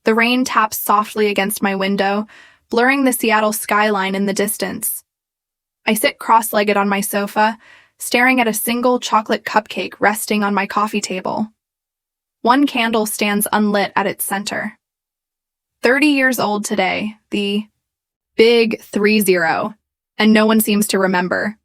The rain taps softly against my window, blurring the Seattle skyline in the distance. I sit cross-legged on my sofa, staring at a single chocolate cupcake resting on my coffee table. One candle stands unlit at its center. 30 years old today, the big 30, and no one seems to remember.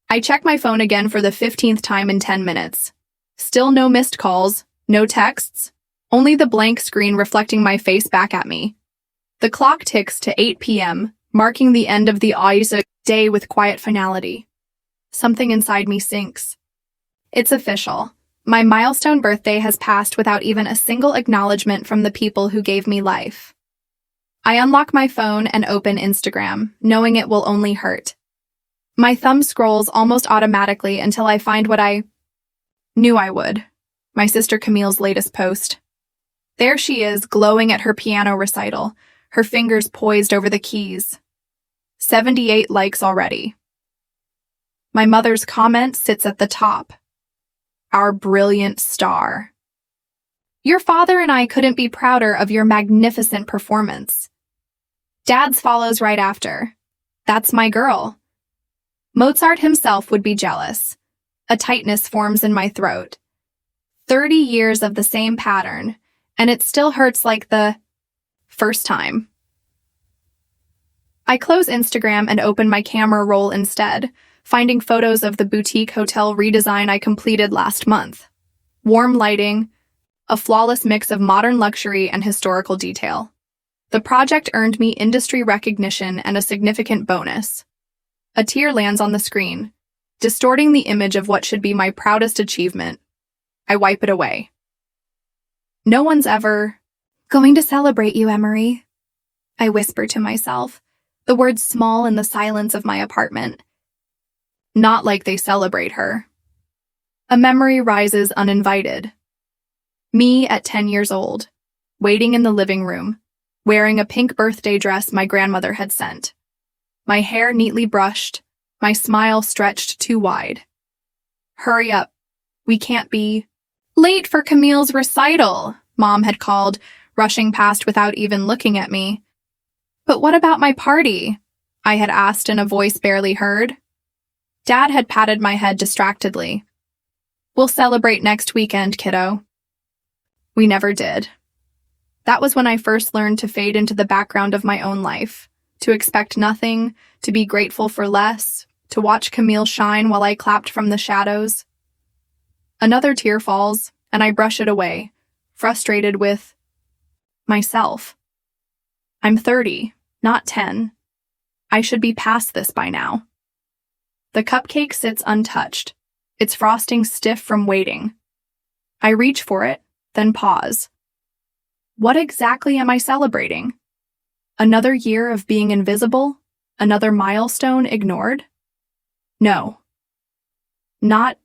I check my phone again for the 15th time in 10 minutes. Still no missed calls, no texts, only the blank screen reflecting my face back at me. The clock ticks to 8 p.m., marking the end of the Audi day with quiet finality. Something inside me sinks. It's official. My milestone birthday has passed without even a single acknowledgement from the people who gave me life. I unlock my phone and open Instagram, knowing it will only hurt. My thumb scrolls almost automatically until I find what I knew I would. My sister Camille's latest post. There she is, glowing at her piano recital, her fingers poised over the keys. 78 likes already. My mother's comment sits at the top. Our brilliant star. Your father and I couldn't be prouder of your magnificent performance. Dad's follows right after. That's my girl. Mozart himself would be jealous. A tightness forms in my throat. 30 years of the same pattern, and it still hurts like the first time. I close Instagram and open my camera roll instead, finding photos of the boutique hotel redesign I completed last month. Warm lighting, a flawless mix of modern luxury and historical detail. The project earned me industry recognition and a significant bonus. A tear lands on the screen, distorting the image of what should be my proudest achievement. I wipe it away. No one's ever going to celebrate you, Emery, I whisper to myself, the words small in the silence of my apartment. Not like they celebrate her. A memory rises uninvited. Me at 10 years old, waiting in the living room, wearing a pink birthday dress my grandmother had sent. My hair neatly brushed, my smile stretched too wide. Hurry up. We can't be late for Camille's recital, Mom had called, rushing past without even looking at me. But what about my party? I had asked in a voice barely heard. Dad had patted my head distractedly. We'll celebrate next weekend, kiddo. We never did. That was when I first learned to fade into the background of my own life, to expect nothing, to be grateful for less, to watch Camille shine while I clapped from the shadows. Another tear falls, and I brush it away, frustrated with myself. I'm 30, not 10. I should be past this by now. The cupcake sits untouched, its frosting stiff from waiting. I reach for it, then pause. What exactly am I celebrating? Another year of being invisible? Another milestone ignored? No. Not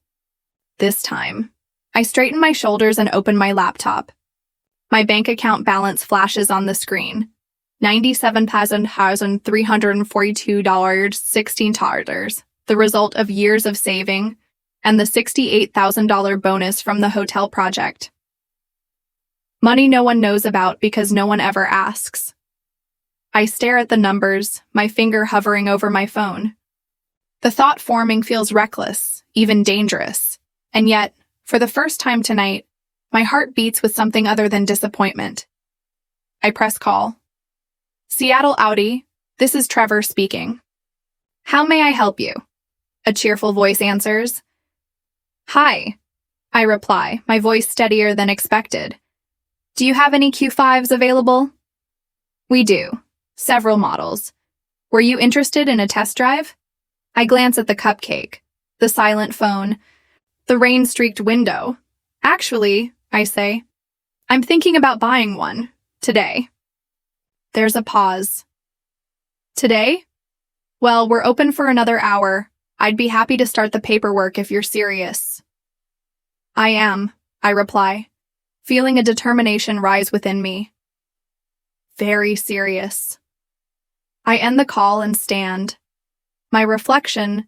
this time. I straighten my shoulders and open my laptop. My bank account balance flashes on the screen. $97,342.16, the result of years of saving, and the $68,000 bonus from the hotel project. Money no one knows about because no one ever asks. I stare at the numbers, my finger hovering over my phone. The thought forming feels reckless, even dangerous. And yet, for the first time tonight, my heart beats with something other than disappointment. I press call. Seattle Audi, this is Trevor speaking. How may I help you? A cheerful voice answers. Hi, I reply, my voice steadier than expected. Do you have any Q5s available? We do. Several models. Were you interested in a test drive? I glance at the cupcake, the silent phone, the rain-streaked window. Actually, I say, I'm thinking about buying one, today. There's a pause. Today? Well, we're open for another hour. I'd be happy to start the paperwork if you're serious. I am, I reply, feeling a determination rise within me. Very serious. I end the call and stand. My reflection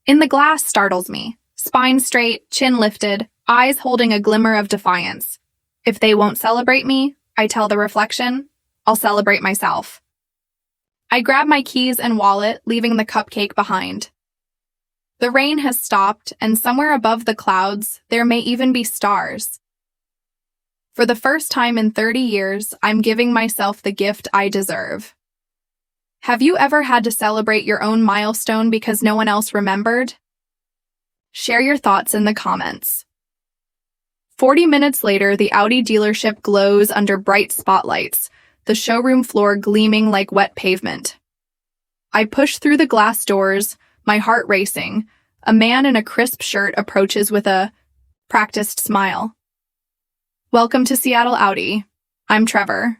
in the glass startles me, spine straight, chin lifted, eyes holding a glimmer of defiance. If they won't celebrate me, I tell the reflection. I'll celebrate myself. I grab my keys and wallet, leaving the cupcake behind. The rain has stopped, and somewhere above the clouds, there may even be stars. For the first time in 30 years, I'm giving myself the gift I deserve. Have you ever had to celebrate your own milestone because no one else remembered? Share your thoughts in the comments. 40 minutes later, the Audi dealership glows under bright spotlights, the showroom floor gleaming like wet pavement. I push through the glass doors, my heart racing. A man in a crisp shirt approaches with a practiced smile. Welcome to Seattle Audi. I'm Trevor.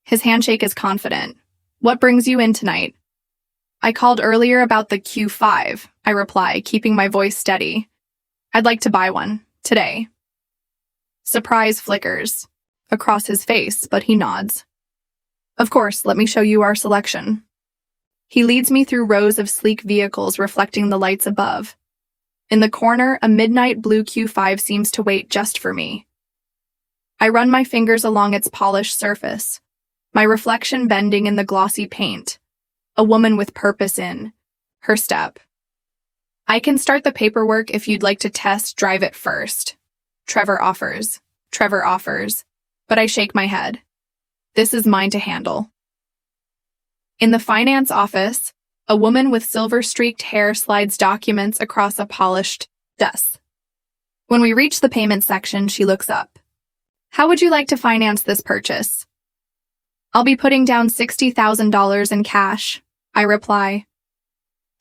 His handshake is confident. What brings you in tonight? I called earlier about the Q5, I reply, keeping my voice steady. I'd like to buy one, today. Surprise flickers across his face, but he nods. Of course, let me show you our selection. He leads me through rows of sleek vehicles reflecting the lights above. In the corner, a midnight blue Q5 seems to wait just for me. I run my fingers along its polished surface, my reflection bending in the glossy paint. A woman with purpose in her step. I can start the paperwork if you'd like to test drive it first. Trevor offers, but I shake my head. This is mine to handle. In the finance office, a woman with silver-streaked hair slides documents across a polished desk. When we reach the payment section, she looks up. How would you like to finance this purchase? I'll be putting down $60,000 in cash, I reply.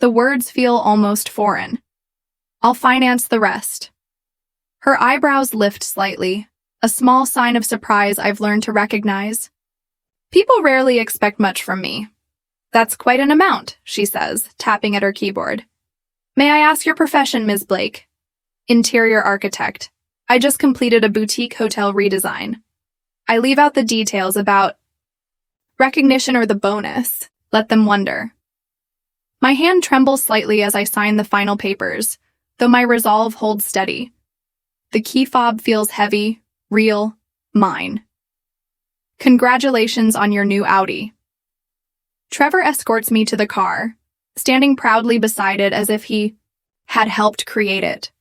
The words feel almost foreign. I'll finance the rest. Her eyebrows lift slightly, a small sign of surprise I've learned to recognize. People rarely expect much from me. That's quite an amount, she says, tapping at her keyboard. May I ask your profession, Ms. Blake? Interior architect. I just completed a boutique hotel redesign. I leave out the details about recognition or the bonus. Let them wonder. My hand trembles slightly as I sign the final papers, though my resolve holds steady. The key fob feels heavy, real, mine. Congratulations on your new Audi. Trevor escorts me to the car, standing proudly beside it as if he had helped create it.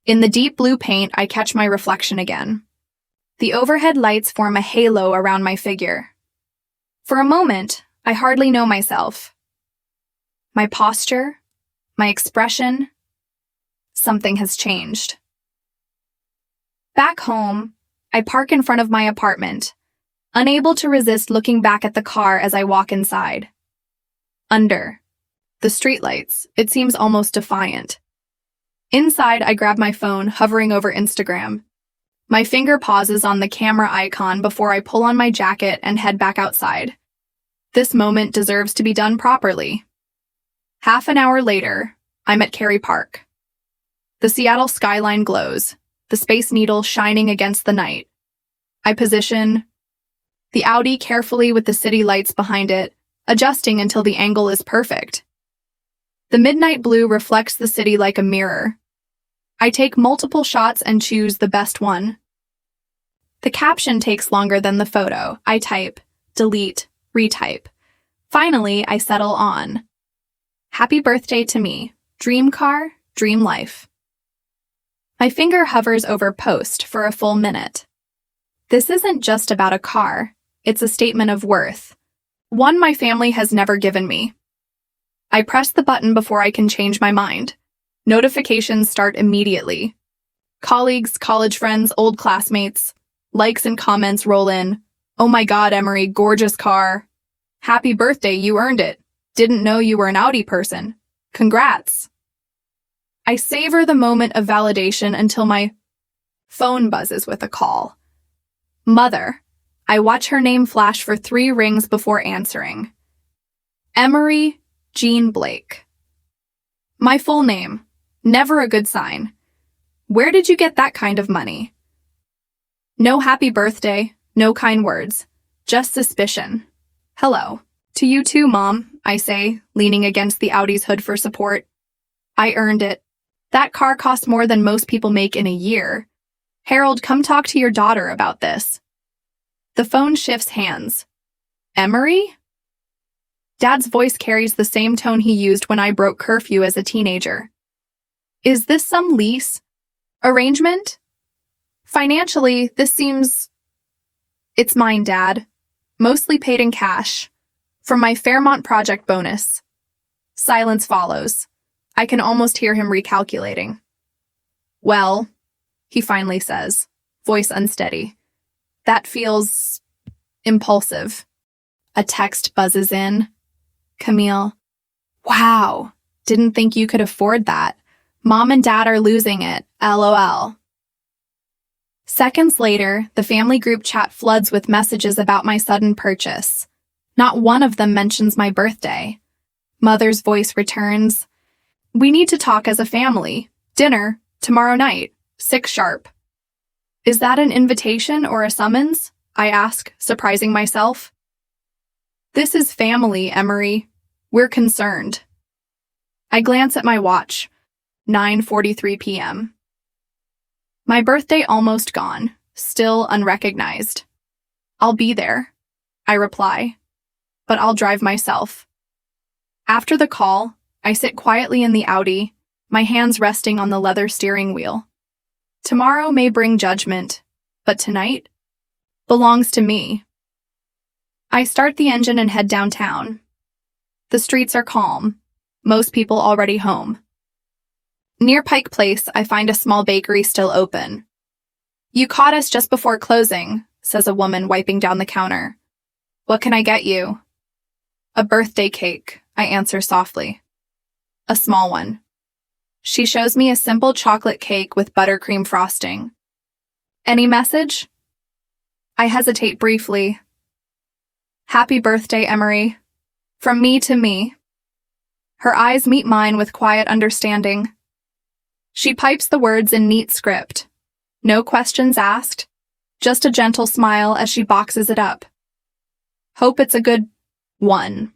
In the deep blue paint, I catch my reflection again. The overhead lights form a halo around my figure. For a moment, I hardly know myself. My posture, my expression, something has changed. Back home, I park in front of my apartment, unable to resist looking back at the car as I walk inside. Under the streetlights, it seems almost defiant. Inside, I grab my phone, hovering over Instagram. My finger pauses on the camera icon before I pull on my jacket and head back outside. This moment deserves to be done properly. Half an hour later, I'm at Cary Park. The Seattle skyline glows, the Space Needle shining against the night. I position the Audi carefully with the city lights behind it, adjusting until the angle is perfect. The midnight blue reflects the city like a mirror. I take multiple shots and choose the best one. The caption takes longer than the photo. I type, delete, retype. Finally, I settle on happy birthday to me. Dream car, dream life. My finger hovers over post for a full minute. This isn't just about a car. It's a statement of worth. One my family has never given me. I press the button before I can change my mind. Notifications start immediately. Colleagues, college friends, old classmates. Likes and comments roll in. Oh my God, Emery, gorgeous car. Happy birthday, you earned it. Didn't know you were an Audi person. Congrats. I savor the moment of validation until my phone buzzes with a call. Mother. I watch her name flash for 3 rings before answering. Emery Jean Blake. My full name. Never a good sign. Where did you get that kind of money? No happy birthday, no kind words, just suspicion. Hello. To you too, Mom, I say, leaning against the Audi's hood for support. I earned it. That car cost more than most people make in a year. Harold, come talk to your daughter about this. The phone shifts hands. Emery? Dad's voice carries the same tone he used when I broke curfew as a teenager. Is this some lease? Arrangement? Financially, this seems... It's mine, Dad. Mostly paid in cash. From my Fairmont project bonus. Silence follows. I can almost hear him recalculating. Well, he finally says, voice unsteady. That feels... impulsive. A text buzzes in. Camille. Wow, didn't think you could afford that. Mom and Dad are losing it. LOL. Seconds later, the family group chat floods with messages about my sudden purchase. Not one of them mentions my birthday. Mother's voice returns. We need to talk as a family. Dinner, tomorrow night, 6 sharp. Is that an invitation or a summons? I ask, surprising myself. This is family, Emery. We're concerned. I glance at my watch. 9:43 p.m. My birthday almost gone, still unrecognized. I'll be there, I reply, but I'll drive myself. After the call, I sit quietly in the Audi, my hands resting on the leather steering wheel. Tomorrow may bring judgment, but tonight belongs to me. I start the engine and head downtown. The streets are calm, most people already home. Near Pike Place, I find a small bakery still open. You caught us just before closing, says a woman wiping down the counter. What can I get you? A birthday cake, I answer softly. A small one. She shows me a simple chocolate cake with buttercream frosting. Any message? I hesitate briefly. Happy birthday, Emery. From me to me. Her eyes meet mine with quiet understanding. She pipes the words in neat script. No questions asked, just a gentle smile as she boxes it up. Hope it's a good one.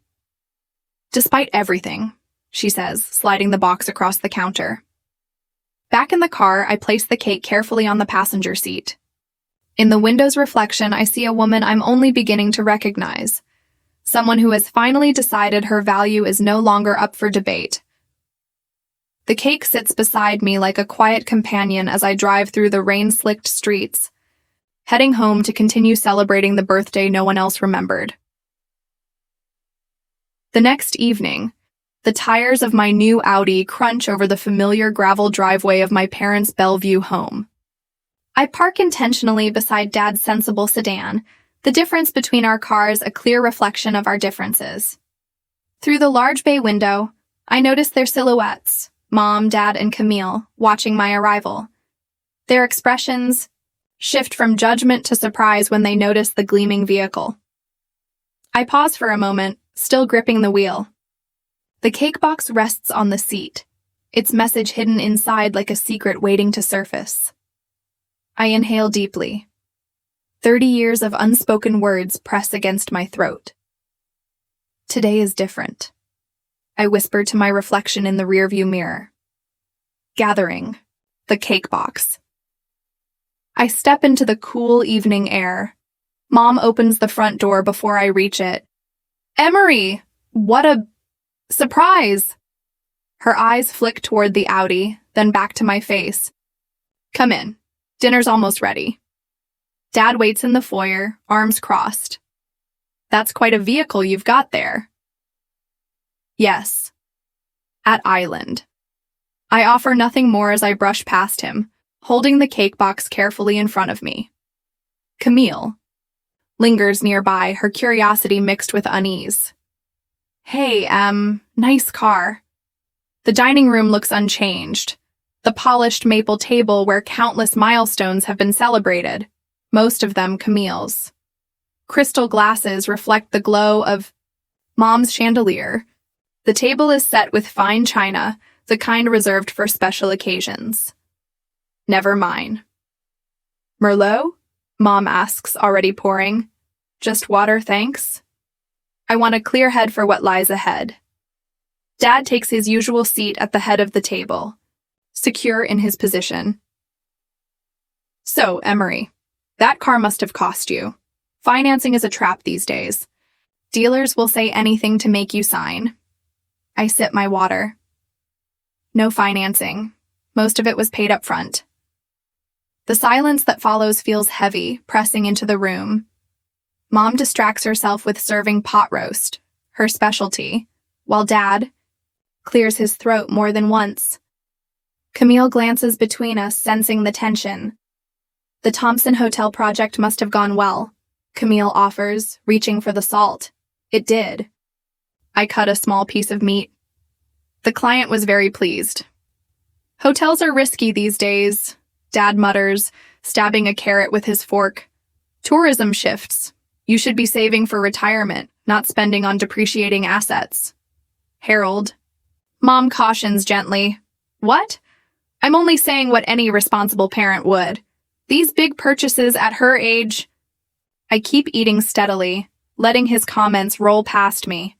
Despite everything, she says, sliding the box across the counter. Back in the car, I place the cake carefully on the passenger seat. In the window's reflection, I see a woman I'm only beginning to recognize. Someone who has finally decided her value is no longer up for debate. The cake sits beside me like a quiet companion as I drive through the rain-slicked streets, heading home to continue celebrating the birthday no one else remembered. The next evening, the tires of my new Audi crunch over the familiar gravel driveway of my parents' Bellevue home. I park intentionally beside Dad's sensible sedan, the difference between our cars a clear reflection of our differences. Through the large bay window, I notice their silhouettes, Mom, Dad, and Camille, watching my arrival. Their expressions shift from judgment to surprise when they notice the gleaming vehicle. I pause for a moment, still gripping the wheel. The cake box rests on the seat, its message hidden inside like a secret waiting to surface. I inhale deeply. 30 years of unspoken words press against my throat. Today is different. I whisper to my reflection in the rearview mirror. Gathering. The cake box. I step into the cool evening air. Mom opens the front door before I reach it. Emery! What a surprise! Her eyes flick toward the Audi, then back to my face. Come in. Dinner's almost ready. Dad waits in the foyer, arms crossed. That's quite a vehicle you've got there. Yes. At Island. I offer nothing more as I brush past him, holding the cake box carefully in front of me. Camille lingers nearby, her curiosity mixed with unease. Hey, nice car. The dining room looks unchanged. The polished maple table where countless milestones have been celebrated, most of them Camille's. Crystal glasses reflect the glow of Mom's chandelier. The table is set with fine china, the kind reserved for special occasions. Never mine. Merlot? Mom asks, already pouring. Just water, thanks. I want a clear head for what lies ahead. Dad takes his usual seat at the head of the table, secure in his position. So, Emery, that car must have cost you Financing is a trap these days. Dealers will say anything to make you sign. I sip my water. No financing. Most of it was paid up front. The silence that follows feels heavy, pressing into the room. Mom distracts herself with serving pot roast, her specialty, while Dad clears his throat more than once. Camille glances between us, sensing the tension. The Thompson Hotel project must have gone well, Camille offers, reaching for the salt. It did. I cut a small piece of meat. The client was very pleased. Hotels are risky these days, Dad mutters, stabbing a carrot with his fork. Tourism shifts. You should be saving for retirement, not spending on depreciating assets. Harold. Mom cautions gently. What? I'm only saying what any responsible parent would. These big purchases at her age. I keep eating steadily, letting his comments roll past me.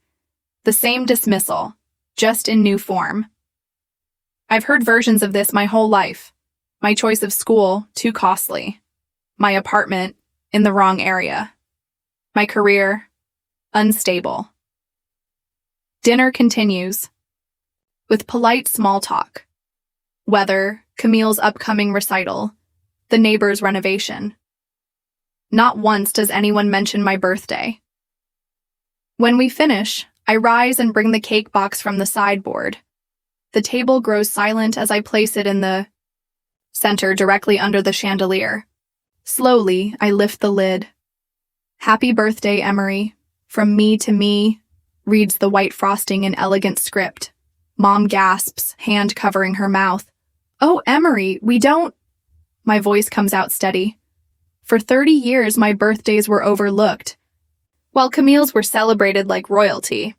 The same dismissal, just in new form. I've heard versions of this my whole life. My choice of school, too costly. My apartment, in the wrong area. My career, unstable. Dinner continues, with polite small talk. Weather, Camille's upcoming recital, the neighbor's renovation. Not once does anyone mention my birthday. When we finish, I rise and bring the cake box from the sideboard. The table grows silent as I place it in the center directly under the chandelier. Slowly, I lift the lid. Happy birthday, Emery. From me to me, reads the white frosting in elegant script. Mom gasps, hand covering her mouth. Oh, Emery, we don't... My voice comes out steady. For 30 years, my birthdays were overlooked, while Camille's were celebrated like royalty.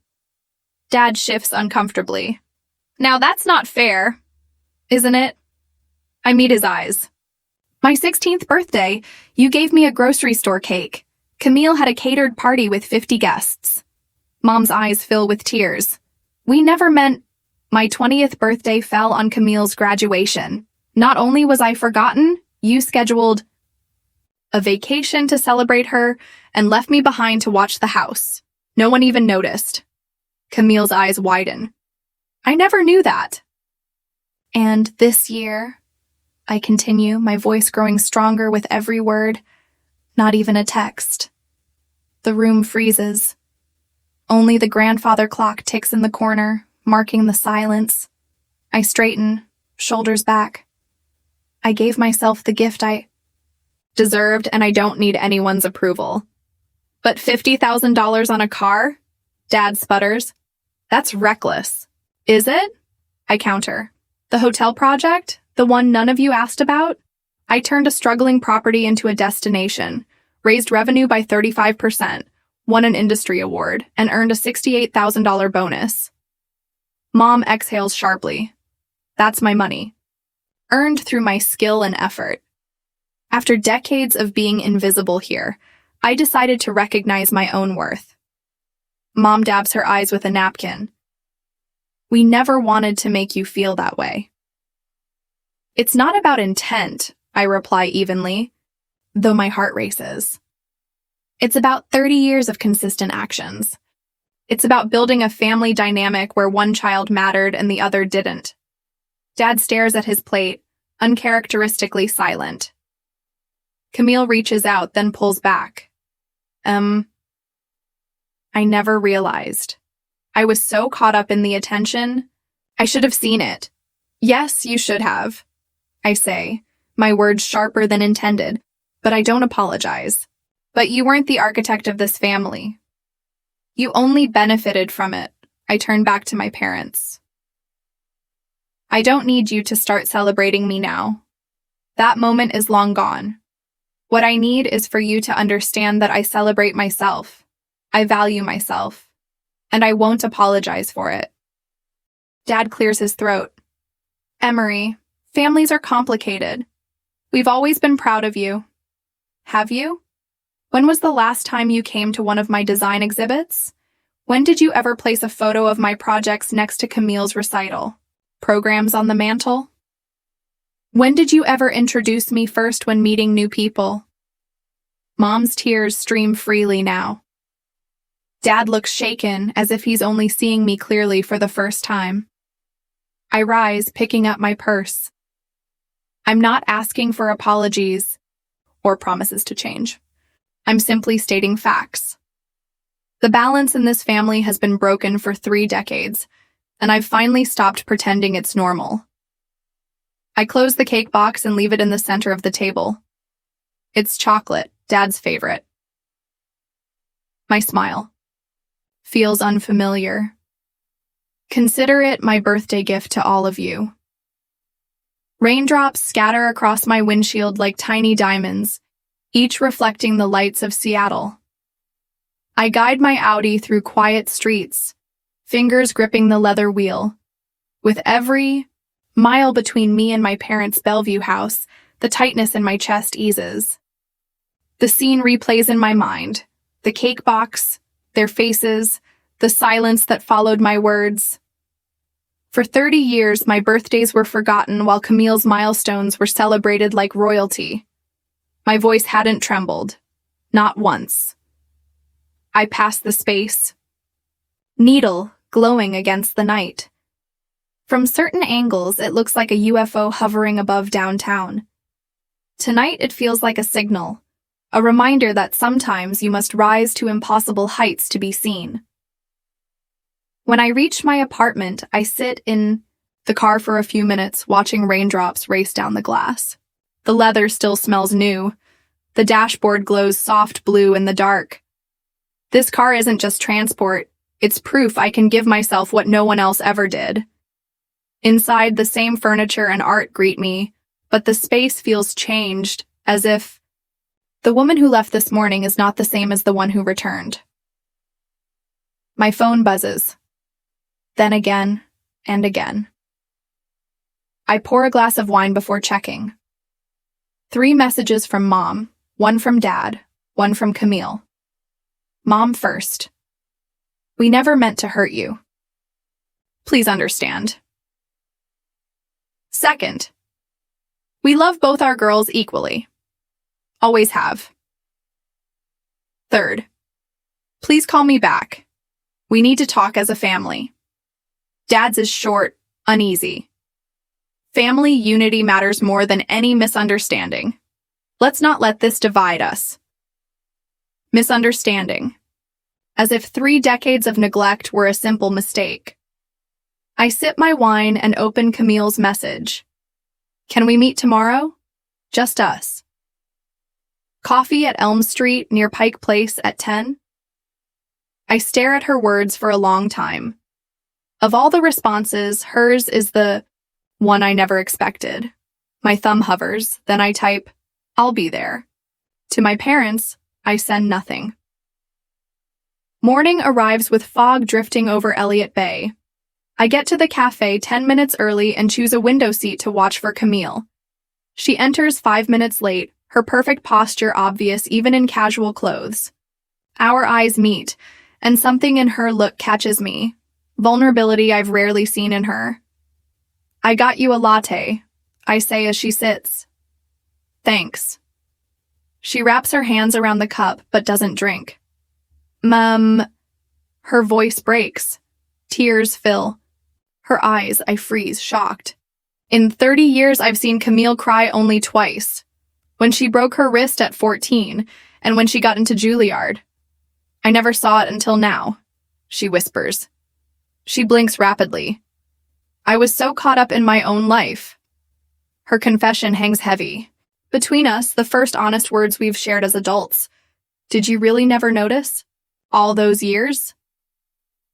Dad shifts uncomfortably. Now that's not fair, isn't it? I meet his eyes. My 16th birthday, you gave me a grocery store cake. Camille had a catered party with 50 guests. Mom's eyes fill with tears. We never meant... My 20th birthday fell on Camille's graduation. Not only was I forgotten, you scheduled a vacation to celebrate her and left me behind to watch the house. No one even noticed. Camille's eyes widen. I never knew that. And this year, I continue, my voice growing stronger with every word, not even a text. The room freezes. Only the grandfather clock ticks in the corner, marking the silence. I straighten, shoulders back. I gave myself the gift I deserved, and I don't need anyone's approval. But $50,000 on a car? Dad sputters. That's reckless. Is it? I counter. The hotel project? The one none of you asked about? I turned a struggling property into a destination, raised revenue by 35%, won an industry award, and earned a $68,000 bonus. Mom exhales sharply. That's my money. Earned through my skill and effort. After decades of being invisible here, I decided to recognize my own worth. Mom dabs her eyes with a napkin. We never wanted to make you feel that way. It's not about intent, I reply evenly, though my heart races. It's about 30 years of consistent actions. It's about building a family dynamic where one child mattered and the other didn't. Dad stares at his plate, uncharacteristically silent. Camille reaches out, then pulls back. I never realized. I was so caught up in the attention. I should have seen it. Yes, you should have, I say, my words sharper than intended, but I don't apologize. But you weren't the architect of this family. You only benefited from it. I turn back to my parents. I don't need you to start celebrating me now. That moment is long gone. What I need is for you to understand that I celebrate myself. I value myself. And I won't apologize for it. Dad clears his throat. Emery, families are complicated. We've always been proud of you. Have you? When was the last time you came to one of my design exhibits? When did you ever place a photo of my projects next to Camille's recital? Programs on the mantle? When did you ever introduce me first when meeting new people? Mom's tears stream freely now. Dad looks shaken, as if he's only seeing me clearly for the first time. I rise, picking up my purse. I'm not asking for apologies or promises to change. I'm simply stating facts. The balance in this family has been broken for 3 decades, and I've finally stopped pretending it's normal. I close the cake box and leave it in the center of the table. It's chocolate, Dad's favorite. My smile feels unfamiliar. Consider it my birthday gift to all of you. Raindrops scatter across my windshield like tiny diamonds, each reflecting the lights of Seattle. I guide my Audi through quiet streets, fingers gripping the leather wheel. With every mile between me and my parents' Bellevue house, the tightness in my chest eases. The scene replays in my mind. The cake box, their faces, the silence that followed my words. For 30 years, my birthdays were forgotten while Camille's milestones were celebrated like royalty. My voice hadn't trembled. Not once. I passed the space. Needle glowing against the night. From certain angles, it looks like a UFO hovering above downtown. Tonight, it feels like a signal, a reminder that sometimes you must rise to impossible heights to be seen. When I reach my apartment, I sit in the car for a few minutes, watching raindrops race down the glass. The leather still smells new. The dashboard glows soft blue in the dark. This car isn't just transport, it's proof I can give myself what no one else ever did. Inside, the same furniture and art greet me, but the space feels changed, as if the woman who left this morning is not the same as the one who returned. My phone buzzes. Then again, and again. I pour a glass of wine before checking. 3 messages from Mom, 1 from Dad, 1 from Camille. Mom first. We never meant to hurt you. Please understand. Second, we love both our girls equally. Always have. Third, please call me back. We need to talk as a family. Dad's is short, uneasy. Family unity matters more than any misunderstanding. Let's not let this divide us. Misunderstanding. As if 3 decades of neglect were a simple mistake. I sip my wine and open Camille's message. Can we meet tomorrow? Just us. Coffee at Elm Street near Pike Place at 10? I stare at her words for a long time. Of all the responses, hers is the one I never expected. My thumb hovers, then I type, I'll be there. To my parents, I send nothing. Morning arrives with fog drifting over Elliott Bay. I get to the cafe 10 minutes early and choose a window seat to watch for Camille. She enters 5 minutes late, her perfect posture obvious even in casual clothes. Our eyes meet, and something in her look catches me. Vulnerability I've rarely seen in her. I got you a latte, I say as she sits. Thanks. She wraps her hands around the cup but doesn't drink. Her voice breaks. Tears fill. Her eyes, I freeze, shocked. In 30 years, I've seen Camille cry only twice. When she broke her wrist at 14, and when she got into Juilliard. I never saw it until now, she whispers. She blinks rapidly. I was so caught up in my own life. Her confession hangs heavy. Between us, the first honest words we've shared as adults. Did you really never notice? All those years?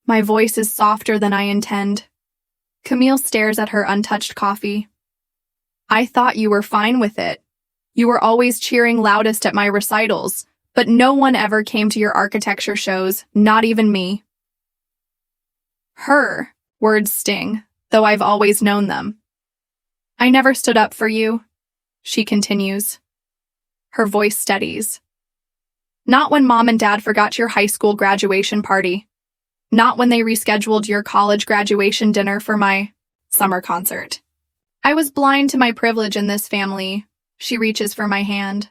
My voice is softer than I intend. Camille stares at her untouched coffee. I thought you were fine with it. You were always cheering loudest at my recitals, but no one ever came to your architecture shows, not even me. Her words sting, though I've always known them. I never stood up for you, she continues. Her voice steadies. Not when Mom and Dad forgot your high school graduation party. Not when they rescheduled your college graduation dinner for my summer concert. I was blind to my privilege in this family. She reaches for my hand.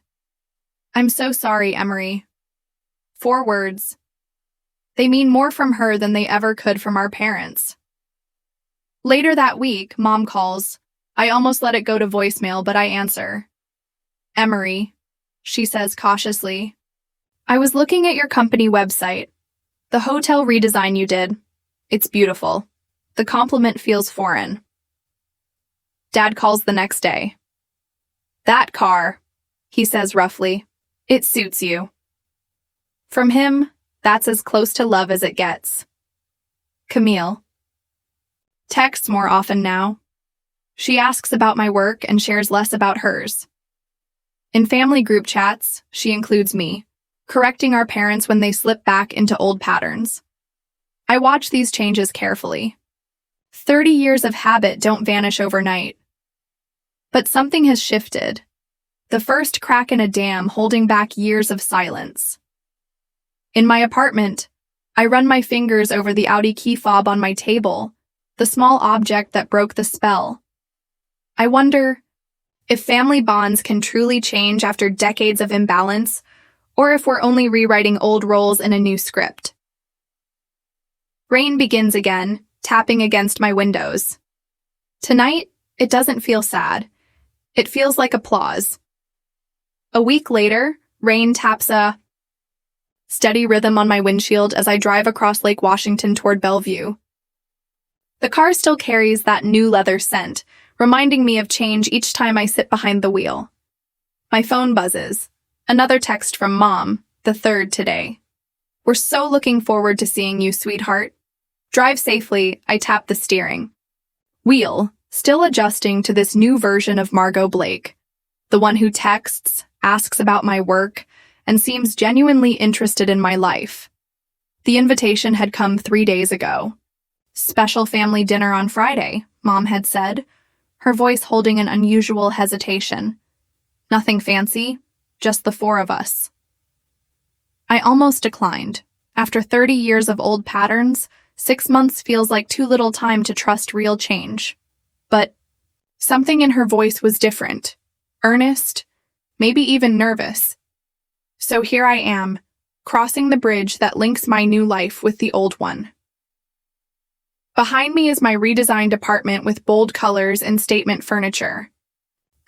I'm so sorry, Emery. 4 words. They mean more from her than they ever could from our parents. Later that week, Mom calls. I almost let it go to voicemail, but I answer. Emery, she says cautiously. I was looking at your company website. The hotel redesign you did. It's beautiful. The compliment feels foreign. Dad calls the next day. That car, he says roughly. It suits you. From him, that's as close to love as it gets. Camille. Texts more often now. She asks about my work and shares less about hers. In family group chats, she includes me, correcting our parents when they slip back into old patterns. I watch these changes carefully. 30 years of habit don't vanish overnight. But something has shifted. The first crack in a dam holding back years of silence. In my apartment, I run my fingers over the Audi key fob on my table, the small object that broke the spell. I wonder if family bonds can truly change after decades of imbalance, or if we're only rewriting old roles in a new script. Rain begins again, tapping against my windows. Tonight, it doesn't feel sad. It feels like applause. A week later, rain taps a steady rhythm on my windshield as I drive across Lake Washington toward Bellevue. The car still carries that new leather scent, reminding me of change each time I sit behind the wheel. My phone buzzes. Another text from Mom, the 3rd today. We're so looking forward to seeing you, sweetheart. Drive safely, I tap the steering wheel, still adjusting to this new version of Margot Blake, the one who texts, asks about my work, and seems genuinely interested in my life. The invitation had come 3 days ago. Special family dinner on Friday, Mom had said, her voice holding an unusual hesitation. Nothing fancy, just the 4 of us. I almost declined. After 30 years of old patterns, 6 months feels like too little time to trust real change. But something in her voice was different. Earnest, maybe even nervous. So here I am, crossing the bridge that links my new life with the old one. Behind me is my redesigned apartment with bold colors and statement furniture.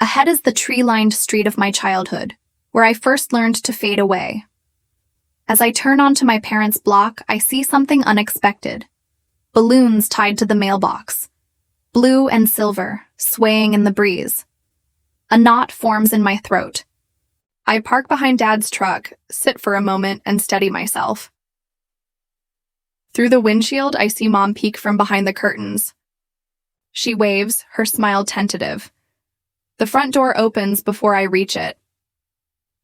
Ahead is the tree-lined street of my childhood, where I first learned to fade away. As I turn onto my parents' block, I see something unexpected. Balloons tied to the mailbox. Blue and silver, swaying in the breeze. A knot forms in my throat. I park behind Dad's truck, sit for a moment, and steady myself. Through the windshield, I see Mom peek from behind the curtains. She waves, her smile tentative. The front door opens before I reach it.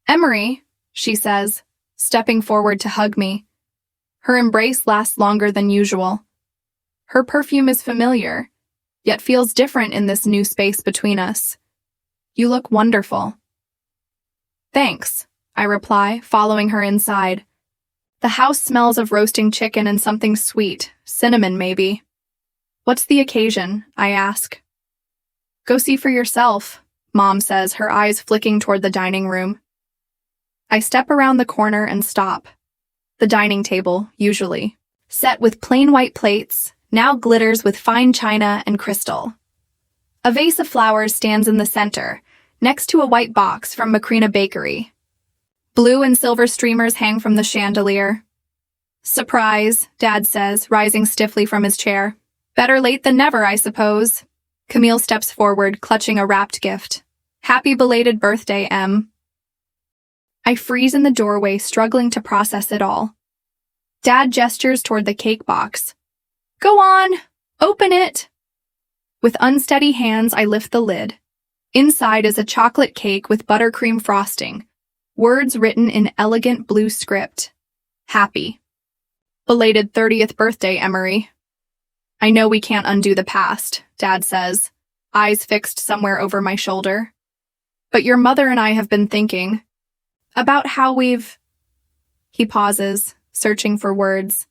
Emery, she says, stepping forward to hug me. Her embrace lasts longer than usual. Her perfume is familiar, yet feels different in this new space between us. You look wonderful. Thanks, I reply, following her inside. The house smells of roasting chicken and something sweet, cinnamon maybe. What's the occasion? I ask. Go see for yourself, Mom says, her eyes flicking toward the dining room. I step around the corner and stop. The dining table, usually, set with plain white plates, now glitters with fine china and crystal. A vase of flowers stands in the center, next to a white box from Macrina Bakery. Blue and silver streamers hang from the chandelier. Surprise, Dad says, rising stiffly from his chair. Better late than never, I suppose. Camille steps forward, clutching a wrapped gift. Happy belated birthday, Em. I freeze in the doorway, struggling to process it all. Dad gestures toward the cake box. Go on, open it. With unsteady hands, I lift the lid. Inside is a chocolate cake with buttercream frosting. Words written in elegant blue script. Happy. Belated 30th birthday, Emery. I know we can't undo the past, Dad says, eyes fixed somewhere over my shoulder. But your mother and I have been thinking about how we've... He pauses, searching for words.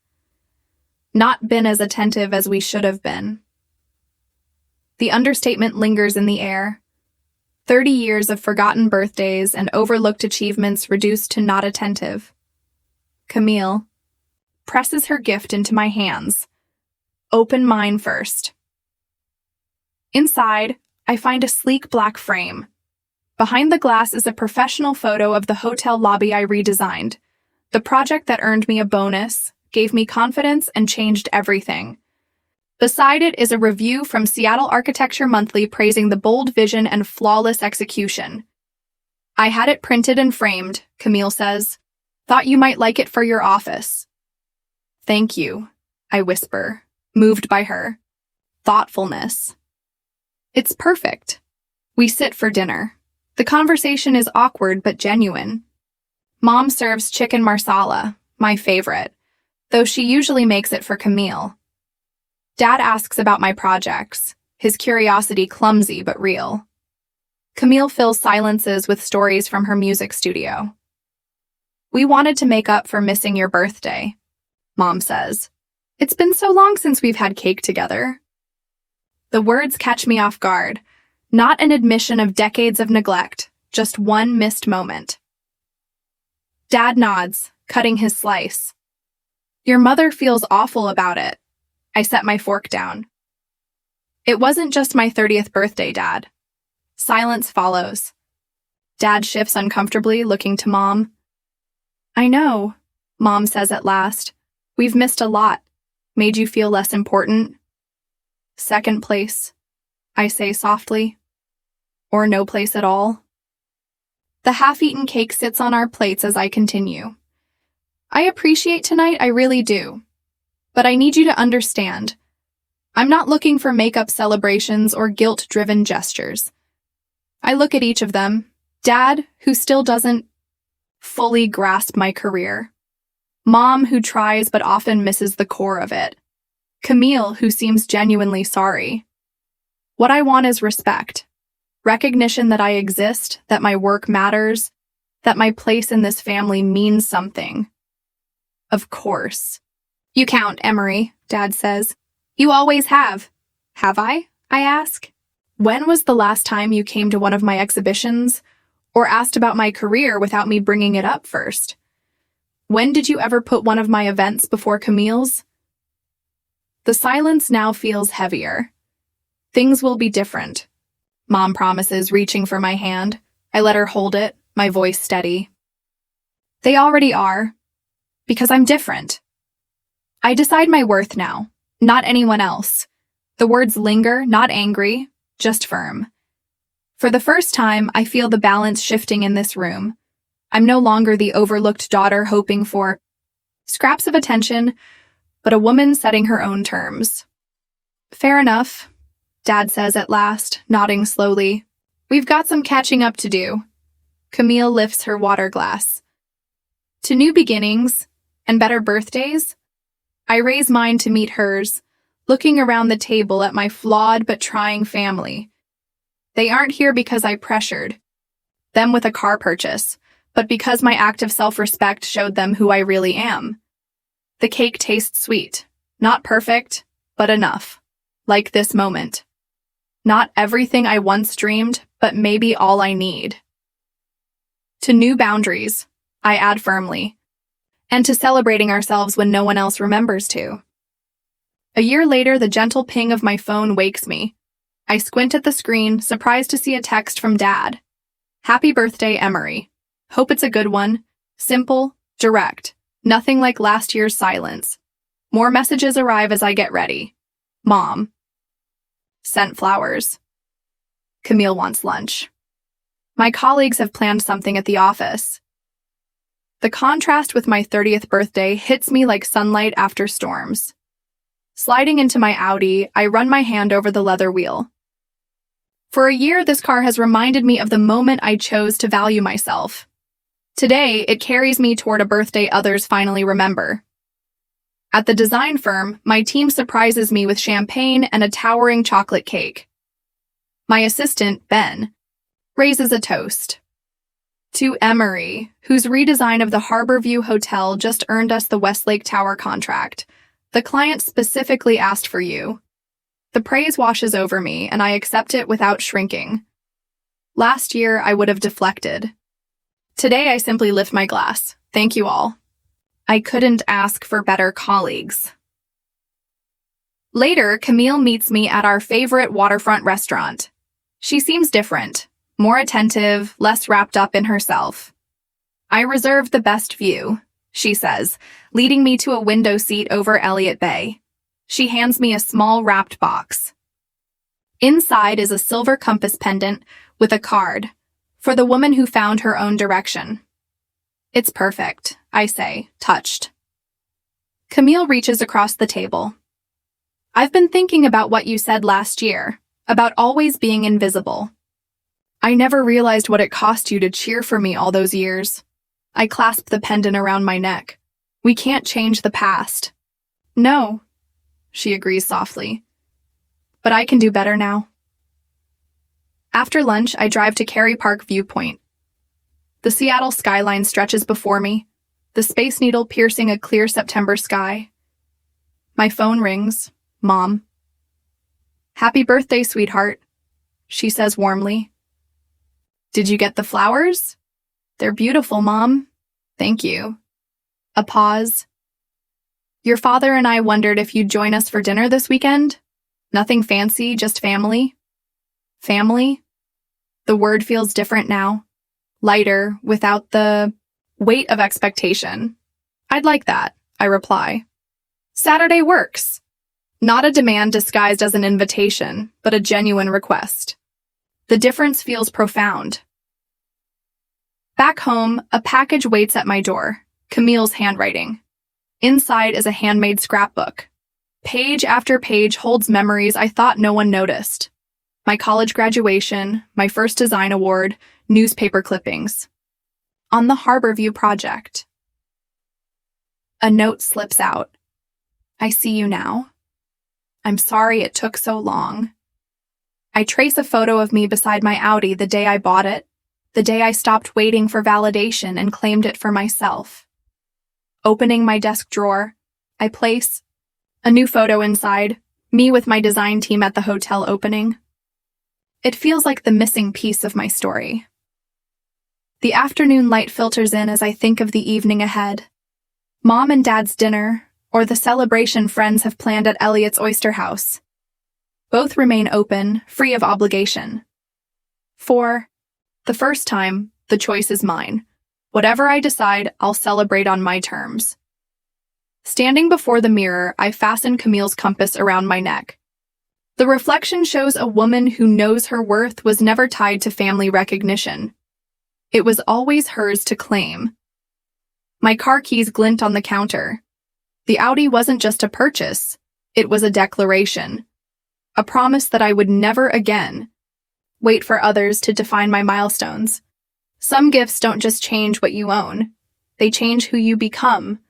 Not been as attentive as we should have been. The understatement lingers in the air. 30 years of forgotten birthdays and overlooked achievements reduced to not attentive. Camille presses her gift into my hands. Open mine first. Inside, I find a sleek black frame. Behind the glass is a professional photo of the hotel lobby I redesigned. The project that earned me a bonus, gave me confidence, and changed everything. Beside it is a review from Seattle Architecture Monthly praising the bold vision and flawless execution. I had it printed and framed, Camille says. Thought you might like it for your office. Thank you, I whisper, moved by her thoughtfulness. It's perfect. We sit for dinner. The conversation is awkward but genuine. Mom serves chicken marsala, my favorite, though she usually makes it for Camille. Dad asks about my projects, his curiosity clumsy but real. Camille fills silences with stories from her music studio. We wanted to make up for missing your birthday, Mom says. It's been so long since we've had cake together. The words catch me off guard. Not an admission of decades of neglect, just one missed moment. Dad nods, cutting his slice. Your mother feels awful about it. I set my fork down. It wasn't just my 30th birthday, Dad. Silence follows. Dad shifts uncomfortably, looking to Mom. I know, Mom says at last. We've missed a lot. Made you feel less important? Second place, I say softly. Or no place at all. The half-eaten cake sits on our plates as I continue. I appreciate tonight, I really do. But I need you to understand. I'm not looking for makeup celebrations or guilt-driven gestures. I look at each of them. Dad, who still doesn't fully grasp my career. Mom, who tries but often misses the core of it. Camille, who seems genuinely sorry. What I want is respect. Recognition that I exist, that my work matters, that my place in this family means something. Of course. You count, Emery, Dad says. You always have. Have I? I ask. When was the last time you came to one of my exhibitions or asked about my career without me bringing it up first? When did you ever put one of my events before Camille's? The silence now feels heavier. Things will be different. Mom promises, reaching for my hand. I let her hold it, my voice steady. They already are. Because I'm different. I decide my worth now, not anyone else. The words linger, not angry, just firm. For the first time, I feel the balance shifting in this room. I'm no longer the overlooked daughter hoping for scraps of attention, but a woman setting her own terms. Fair enough, Dad says at last, nodding slowly. We've got some catching up to do. Camille lifts her water glass. To new beginnings and better birthdays? I raise mine to meet hers, looking around the table at my flawed but trying family. They aren't here because I pressured them with a car purchase, but because my act of self-respect showed them who I really am. The cake tastes sweet. Not perfect, but enough. Like this moment. Not everything I once dreamed, but maybe all I need. To new boundaries, I add firmly. And to celebrating ourselves when no one else remembers to. A year later, the gentle ping of my phone wakes me. I squint at the screen, surprised to see a text from Dad. Happy birthday, Emery. Hope it's a good one. Simple, direct. Nothing like last year's silence. More messages arrive as I get ready. Mom. Sent flowers. Camille wants lunch. My colleagues have planned something at the office. The contrast with my 30th birthday hits me like sunlight after storms. Sliding into my Audi, I run my hand over the leather wheel. For a year, this car has reminded me of the moment I chose to value myself. Today, it carries me toward a birthday others finally remember. At the design firm, my team surprises me with champagne and a towering chocolate cake. My assistant, Ben, raises a toast. To Emery, whose redesign of the Harborview Hotel just earned us the Westlake Tower contract. The client specifically asked for you. The praise washes over me, and I accept it without shrinking. Last year, I would have deflected. Today, I simply lift my glass. Thank you all. I couldn't ask for better colleagues. Later, Camille meets me at our favorite waterfront restaurant. She seems different, more attentive, less wrapped up in herself. I reserved the best view, she says, leading me to a window seat over Elliott Bay. She hands me a small wrapped box. Inside is a silver compass pendant with a card for the woman who found her own direction. It's perfect, I say, touched. Camille reaches across the table. I've been thinking about what you said last year, about always being invisible. I never realized what it cost you to cheer for me all those years. I clasp the pendant around my neck. We can't change the past. No, she agrees softly. But I can do better now. After lunch, I drive to Cary Park Viewpoint. The Seattle skyline stretches before me, the Space Needle piercing a clear September sky. My phone rings. Mom. Happy birthday, sweetheart, she says warmly. Did you get the flowers? They're beautiful, Mom. Thank you. A pause. Your father and I wondered if you'd join us for dinner this weekend? Nothing fancy, just family. Family? The word feels different now. Lighter, without the weight of expectation. I'd like that, I reply. Saturday works. Not a demand disguised as an invitation, but a genuine request. The difference feels profound. Back home, a package waits at my door, Camille's handwriting. Inside is a handmade scrapbook. Page after page holds memories I thought no one noticed. My college graduation, my first design award, newspaper clippings. On the Harborview project. A note slips out. I see you now. I'm sorry it took so long. I trace a photo of me beside my Audi the day I bought it, the day I stopped waiting for validation and claimed it for myself. Opening my desk drawer, I place a new photo inside, me with my design team at the hotel opening. It feels like the missing piece of my story. The afternoon light filters in as I think of the evening ahead. Mom and Dad's dinner, or the celebration friends have planned at Elliott's Oyster House. Both remain open, free of obligation. For the first time, the choice is mine. Whatever I decide, I'll celebrate on my terms. Standing before the mirror, I fasten Camille's compass around my neck. The reflection shows a woman who knows her worth was never tied to family recognition. It was always hers to claim. My car keys glint on the counter. The Audi wasn't just a purchase, it was a declaration. A promise that I would never again wait for others to define my milestones. Some gifts don't just change what you own, they change who you become.